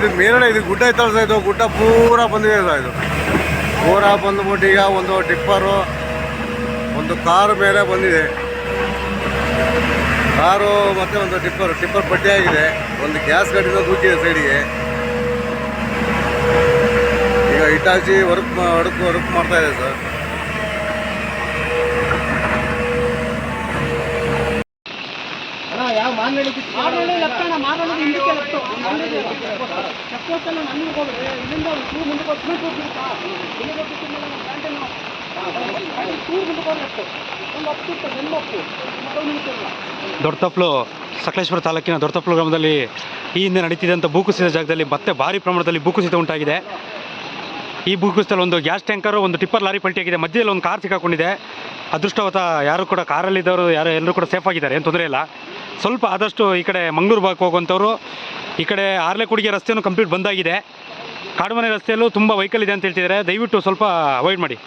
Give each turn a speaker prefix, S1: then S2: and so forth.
S1: ನೋಡಿ ಮೇಲ್ಗಡೆ ಇದು ಗುಡ್ಡ ಐತಲ್ಲ ಸರ್, ಇದು ಗುಡ್ಡ ಪೂರ ಬಂದಿದೆ ಸರ್. ಇದು ಪೂರ ಬಂದ್ಬಿಟ್ಟು ಈಗ ಒಂದು ಟಿಪ್ಪರು ಒಂದು ಕಾರು ಮೇಲೆ ಬಂದಿದೆ. ಕಾರು ಮತ್ತು ಒಂದು ಟಿಪ್ಪರ್ ಪಟ್ಟಿ ಆಗಿದೆ. ಒಂದು ಗ್ಯಾಸ್ ಗಾಡಿನ ದೂಕಿದೆ ಸೈಡಿಗೆ. ಈಗ ಇಟಾಚಿ ವರ್ಕ್ ಮಾಡ್ತಾ ಇದೆ ಸರ್.
S2: ದೊಡ್ಡತಪ್ಲು ಸಕಲೇಶ್ವರ ತಾಲೂಕಿನ ದೊಡ್ಡತಪ್ಲು ಗ್ರಾಮದಲ್ಲಿ ಈ ಹಿಂದೆ ನಡೀತಿದ್ದಂಥ ಭೂಕುಸಿತ ಜಾಗದಲ್ಲಿ ಮತ್ತೆ ಭಾರಿ ಪ್ರಮಾಣದಲ್ಲಿ ಭೂಕುಸಿತ ಉಂಟಾಗಿದೆ. ಈ ಭೂಕುಸಿತದಲ್ಲಿ ಒಂದು ಗ್ಯಾಸ್ ಟ್ಯಾಂಕರು, ಒಂದು ಟಿಪ್ಪರ್ ಲಾರಿ ಪಲ್ಟಿಯಾಗಿದೆ. ಮಧ್ಯದಲ್ಲಿ ಒಂದು ಕಾರ್ ಸಿಕ್ಕಾಕೊಂಡಿದೆ. ಅದೃಷ್ಟವತ ಯಾರು ಕೂಡ ಕಾರಲ್ಲಿದ್ದವರು ಎಲ್ಲರೂ ಕೂಡ ಸೇಫ್ ಆಗಿದ್ದಾರೆ, ಏನು ತೊಂದರೆ ಇಲ್ಲ. ಸ್ವಲ್ಪ ಆದಷ್ಟು ಈ ಕಡೆ ಮಂಗಳೂರು ಭಾಗಕ್ಕೆ ಹೋಗುವಂಥವ್ರು, ಈ ಕಡೆ ಆರ್ಲೆಕುಡಿಗೆ ರಸ್ತೆಯೂ ಕಂಪ್ಲೀಟ್ ಬಂದಾಗಿದೆ. ಕಾಡುಮನೆ ರಸ್ತೆಯಲ್ಲೂ ತುಂಬ ವೆಹಿಕಲ್ ಇದೆ ಅಂತ ಹೇಳ್ತಿದ್ದಾರೆ. ದಯವಿಟ್ಟು ಸ್ವಲ್ಪ ಅವಾಯ್ಡ್ ಮಾಡಿ.